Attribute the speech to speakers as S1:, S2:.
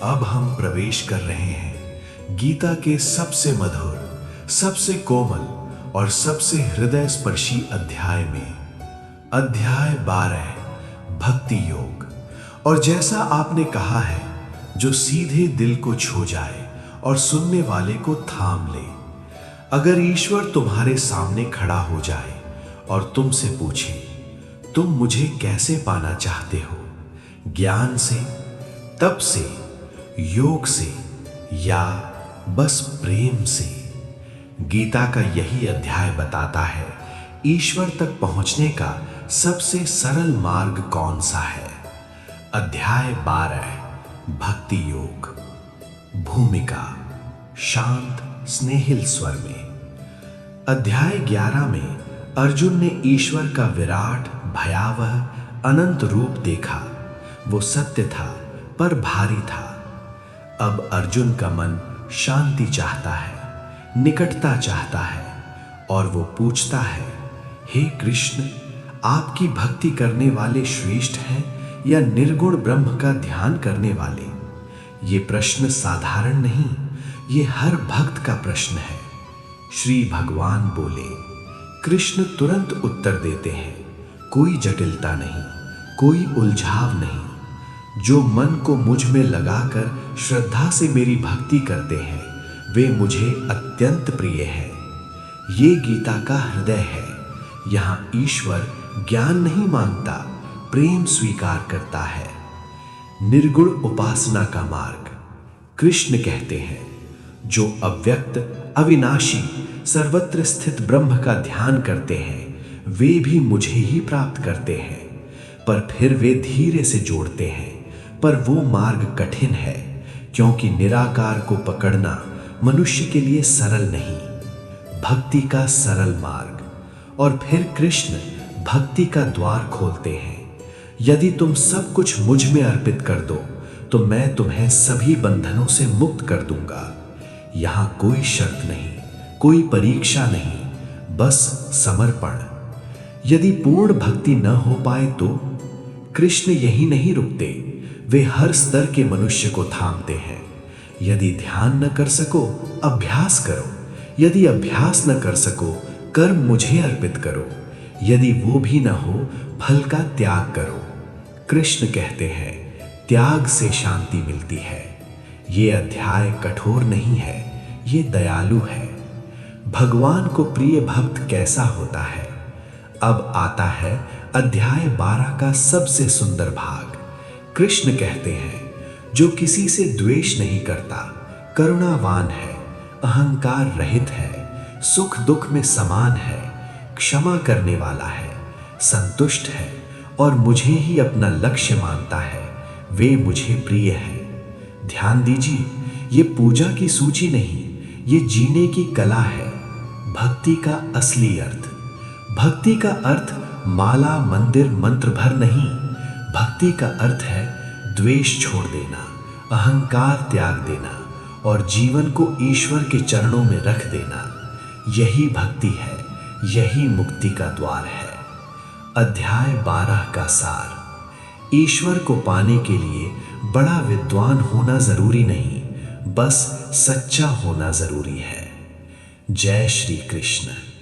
S1: अब हम प्रवेश कर रहे हैं गीता के सबसे मधुर, सबसे कोमल और सबसे हृदय स्पर्शी अध्याय में, अध्याय 12, भक्ति योग। और जैसा आपने कहा है, जो सीधे दिल को छू जाए और सुनने वाले को थाम ले। अगर ईश्वर तुम्हारे सामने खड़ा हो जाए और तुमसे पूछे, तुम मुझे कैसे पाना चाहते हो, ज्ञान से, तप से, योग से या बस प्रेम से? गीता का यही अध्याय बताता है ईश्वर तक पहुंचने का सबसे सरल मार्ग कौन सा है। अध्याय 12, भक्ति योग। भूमिका शांत स्नेहिल स्वर में। अध्याय 11 में अर्जुन ने ईश्वर का विराट, भयावह, अनंत रूप देखा। वो सत्य था पर भारी था। अब अर्जुन का मन शांति चाहता है, निकटता चाहता है और वो पूछता है, हे कृष्ण, आपकी भक्ति करने वाले श्रेष्ठ हैं या निर्गुण ब्रह्म का ध्यान करने वाले? ये प्रश्न साधारण नहीं, ये हर भक्त का प्रश्न है। श्री भगवान बोले। कृष्ण तुरंत उत्तर देते हैं, कोई जटिलता नहीं, कोई उलझाव नहीं। जो मन को मुझ में लगाकर श्रद्धा से मेरी भक्ति करते हैं, वे मुझे अत्यंत प्रिय है। ये गीता का हृदय है। यहाँ ईश्वर ज्ञान नहीं मांगता, प्रेम स्वीकार करता है। निर्गुण उपासना का मार्ग। कृष्ण कहते हैं, जो अव्यक्त, अविनाशी, सर्वत्र स्थित ब्रह्म का ध्यान करते हैं, वे भी मुझे ही प्राप्त करते हैं। पर फिर वे धीरे से जोड़ते हैं। पर वो मार्ग कठिन है, क्योंकि निराकार को पकड़ना मनुष्य के लिए सरल नहीं। भक्ति का सरल मार्ग। और फिर कृष्ण भक्ति का द्वार खोलते हैं। यदि तुम सब कुछ मुझ में अर्पित कर दो, तो मैं तुम्हें सभी बंधनों से मुक्त कर दूंगा। यहां कोई शर्त नहीं, कोई परीक्षा नहीं, बस समर्पण। यदि पूर्ण भक्ति न हो पाए तो? कृष्ण यही नहीं रुकते, वे हर स्तर के मनुष्य को थामते हैं। यदि ध्यान न कर सको, अभ्यास करो। यदि अभ्यास न कर सको, कर्म मुझे अर्पित करो। यदि वो भी न हो, फल का त्याग करो। कृष्ण कहते हैं, त्याग से शांति मिलती है। ये अध्याय कठोर नहीं है, ये दयालु है। भगवान को प्रिय भक्त कैसा होता है? अब आता है अध्याय 12 का सबसे सुंदर भाग। कृष्ण कहते हैं, जो किसी से द्वेष नहीं करता, करुणावान है, अहंकार रहित है, सुख दुख में समान है, क्षमा करने वाला है, संतुष्ट है और मुझे ही अपना लक्ष्य मानता है, वे मुझे प्रिय है। ध्यान दीजिए, ये पूजा की सूची नहीं, ये जीने की कला है। भक्ति का असली अर्थ। भक्ति का अर्थ माला, मंदिर, मंत्र भर नहीं। भक्ति का अर्थ है द्वेष छोड़ देना, अहंकार त्याग देना और जीवन को ईश्वर के चरणों में रख देना। यही भक्ति है, यही मुक्ति का द्वार है। अध्याय 12 का सार। ईश्वर को पाने के लिए बड़ा विद्वान होना जरूरी नहीं, बस सच्चा होना जरूरी है। जय श्री कृष्ण।